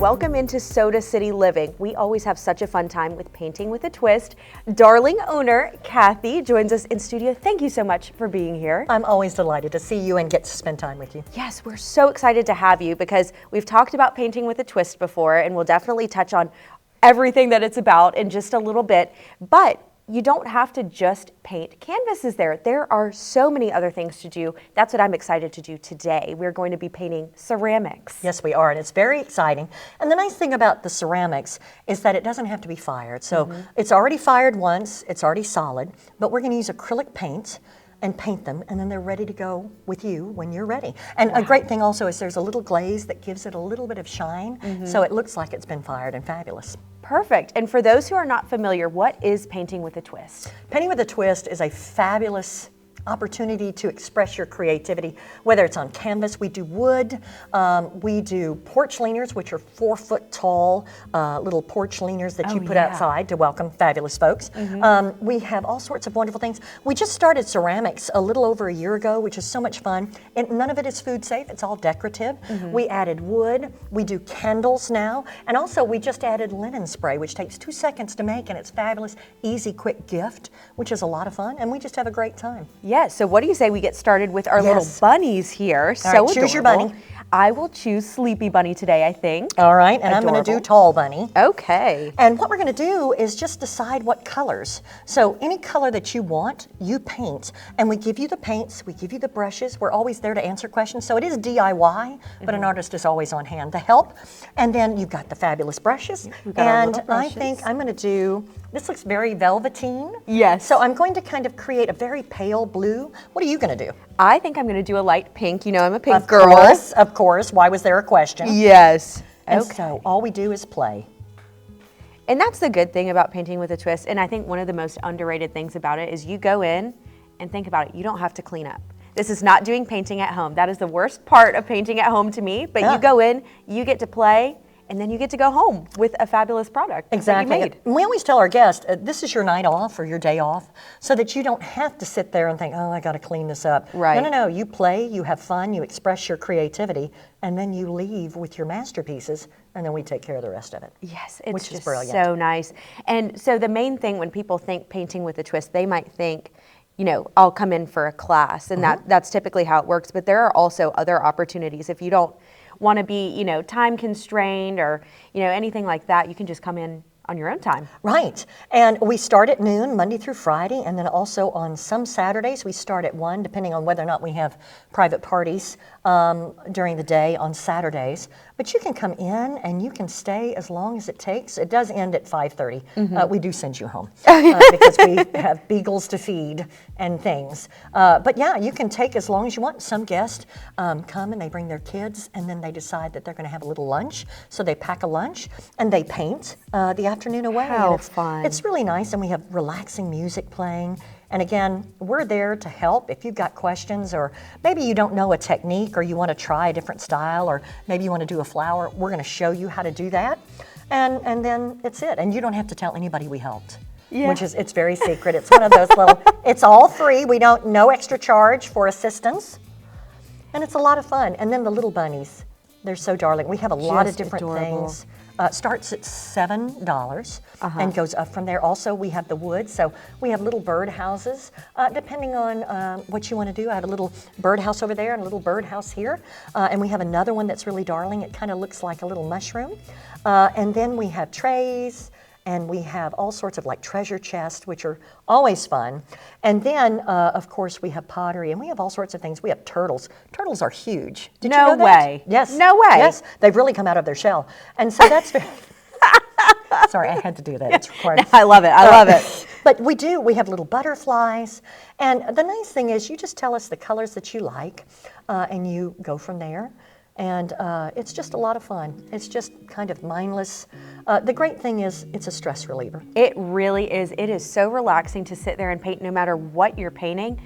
welcome into Soda City Living. We always have such a fun time with Painting with a Twist. Darling owner Kathy joins us in studio. Thank you so much for being here. I'm always delighted to see you and get to spend time with you. Yes, we're so excited to have you because we've talked about Painting with a Twist before, and we'll definitely touch on everything that it's about in just a little bit. But you don't have to just paint canvases there. There are so many other things to do. That's what I'm excited to do today. We're going to be painting ceramics. Yes, we are, and it's very exciting. And the nice thing about the ceramics is that it doesn't have to be fired. So it's already fired once, it's already solid, but we're gonna use acrylic paint and paint them, and then they're ready to go with you when you're ready. And a great thing also is there's a little glaze that gives it a little bit of shine, so it looks like it's been fired and fabulous. Perfect. And for those who are not familiar, what is Painting with a Twist? Painting with a Twist is a fabulous opportunity to express your creativity, whether it's on canvas. We do wood, we do porch leaners, which are 4-foot tall little porch leaners that you put outside to welcome fabulous folks. We have all sorts of wonderful things. We just started ceramics a little over a year ago, which is so much fun. And none of it is food safe, it's all decorative. We added wood, we do candles now, and also we just added linen spray, which takes 2 seconds to make, and it's fabulous, easy, quick gift, which is a lot of fun, and we just have a great time. Yes, so what do you say we get started with our little bunnies here? All right, choose your bunny. I will choose Sleepy Bunny today, I think. All right, and I'm going to do Tall Bunny. Okay. And what we're going to do is just decide what colors. So any color that you want, you paint. And we give you the paints, we give you the brushes. We're always there to answer questions. So it is DIY, but an artist is always on hand to help. And then you've got the fabulous brushes. And I think I'm going to do, this looks very velveteen. Yes. So I'm going to kind of create a very pale blue. What are you going to do? I think I'm going to do a light pink. You know, I'm a pink girl. Of course. Why was there a question? Yes. And so all we do is play. And that's the good thing about Painting with a Twist. And I think one of the most underrated things about it is you go in and think about it. You don't have to clean up. This is not doing painting at home. That is the worst part of painting at home to me. But you go in, you get to play, and then you get to go home with a fabulous product. Exactly. That you made. And we always tell our guests, this is your night off or your day off, so that you don't have to sit there and think, oh, I got to clean this up. Right. No. You play, you have fun, you express your creativity, and then you leave with your masterpieces, and then we take care of the rest of it. Yes, it's which just is brilliant. So nice. And so the main thing when people think Painting with a Twist, they might think, you know, I'll come in for a class, and that's typically how it works. But there are also other opportunities. If you don't want to be, you know, time constrained or, you know, anything like that, you can just come in on your own time. Right. And we start at noon, Monday through Friday, and then also on some Saturdays we start at 1, depending on whether or not we have private parties during the day on Saturdays. But you can come in and you can stay as long as it takes. It does end at 5:30. We do send you home because we have beagles to feed and things. But yeah, you can take as long as you want. Some guests come and they bring their kids, and then they decide that they're going to have a little lunch. So they pack a lunch and they paint the afternoon away. How fun. It's really nice, and we have relaxing music playing. And again, we're there to help if you've got questions, or maybe you don't know a technique, or you want to try a different style, or maybe you want to do a flower. We're going to show you how to do that. And then it's it. And you don't have to tell anybody we helped. Yeah. Which is, it's very secret. It's one of those little, it's all free. We don't, no extra charge for assistance. And it's a lot of fun. And then the little bunnies, they're so darling. We have a lot of different things. Starts at $7 and goes up from there. Also, we have the wood, so we have little bird houses. Depending on what you want to do, I have a little birdhouse over there and a little birdhouse here. And we have another one that's really darling. It kind of looks like a little mushroom. And then we have trays, and we have all sorts of like treasure chests, which are always fun. And then, of course, we have pottery, and we have all sorts of things. We have turtles. Turtles are huge. Did you know that? No way. Yes. No way. Yes, they've really come out of their shell. And so that's very... Sorry, I had to do that. It's required. I love it. I love it. But we have little butterflies. And the nice thing is you just tell us the colors that you like, and you go from there. And it's just a lot of fun. It's just kind of mindless. The great thing is it's a stress reliever. It really is. It is so relaxing to sit there and paint no matter what you're painting.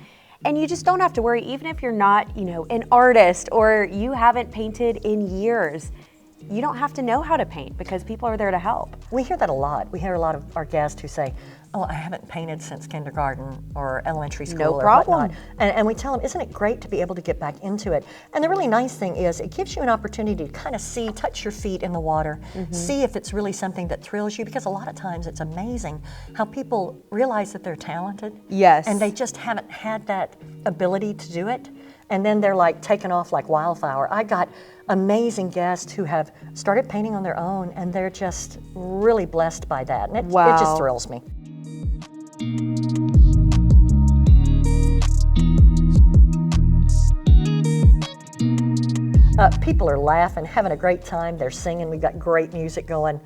And you just don't have to worry, even if you're not, you know, an artist or you haven't painted in years. you don't have to know how to paint because people are there to help. We hear that a lot. We hear a lot of our guests who say, oh, I haven't painted since kindergarten or elementary school No or problem. whatnot. And we tell them, isn't it great to be able to get back into it? And the really nice thing is it gives you an opportunity to kind of see, touch your feet in the water, see if it's really something that thrills you, because a lot of times it's amazing how people realize that they're talented. Yes. And they just haven't had that ability to do it. And then they're like taken off like wildfire. I got amazing guests who have started painting on their own, and they're just really blessed by that. And it just thrills me. People are laughing, having a great time. They're singing. We've got great music going.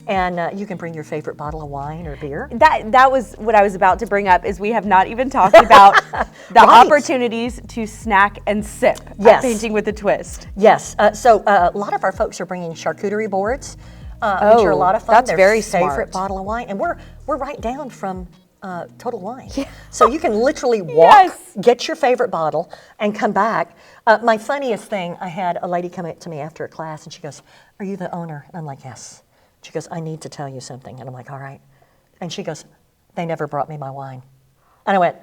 And you can bring your favorite bottle of wine or beer. That was what I was about to bring up, is we have not even talked about the opportunities to snack and sip at Painting with a Twist. Yes. So a lot of our folks are bringing charcuterie boards, which are a lot of fun. That's very favorite smart. Bottle of wine. And we're right down from Total Wine. Yeah. So you can literally walk, get your favorite bottle, and come back. My funniest thing, I had a lady come up to me after a class, and she goes, "Are you the owner?" And I'm like, "Yes." She goes, "I need to tell you something." And I'm like, "All right." And she goes, "They never brought me my wine." And I went,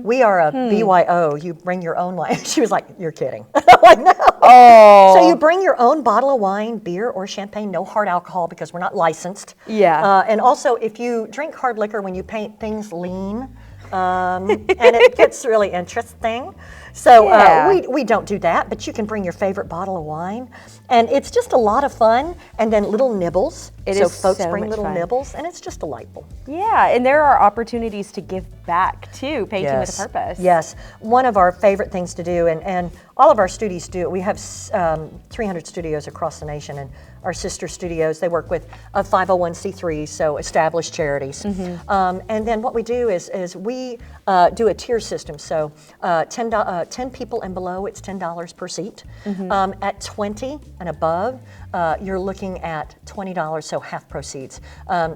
"We are a BYO, you bring your own wine." She was like, "You're kidding." I'm like, "No." Oh. So you bring your own bottle of wine, beer, or champagne, no hard alcohol because we're not licensed. Yeah. And also, if you drink hard liquor when you paint, things lean. And it gets really interesting. So we don't do that, but you can bring your favorite bottle of wine. And it's just a lot of fun. And then little nibbles. So folks bring little nibbles, and it's just delightful. Yeah, and there are opportunities to give back too, Painting with a Purpose. Yes, one of our favorite things to do, and all of our studios do it. We have 300 studios across the nation, and our sister studios, they work with 501c3s, so established charities. And then what we do is we do a tier system. So 10 people and below, it's $10 per seat. At 20 and above, you're looking at $20, so half proceeds.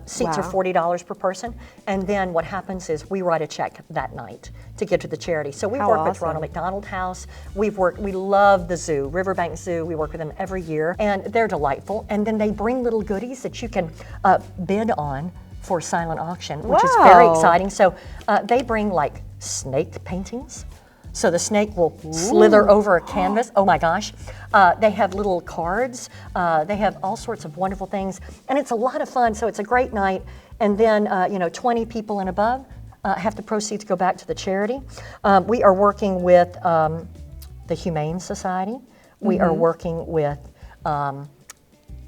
Seats are $40 per person. And then what happens is we write a check that night to give to the charity. So we work with Ronald McDonald House. We love the zoo, Riverbank Zoo. We work with them every year, and they're delightful. And then they bring little goodies that you can bid on for silent auction, which is very exciting. So they bring like snake paintings. So the snake will slither over a canvas. Oh my gosh. They have little cards. They have all sorts of wonderful things. And it's a lot of fun. So it's a great night. And then, 20 people and above, half the proceeds go back to the charity. We are working with the Humane Society. We are working with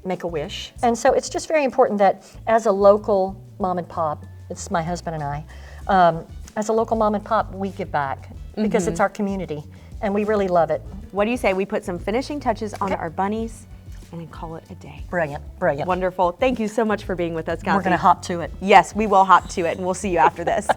Make-A-Wish. And so it's just very important that as a local mom and pop, it's my husband and I, as a local mom and pop, we give back because it's our community and we really love it. What do you say we put some finishing touches on our bunnies and then call it a day? Brilliant, brilliant. Wonderful. Thank you so much for being with us, Kathy. We're going to hop to it. Yes, we will hop to it, and we'll see you after this.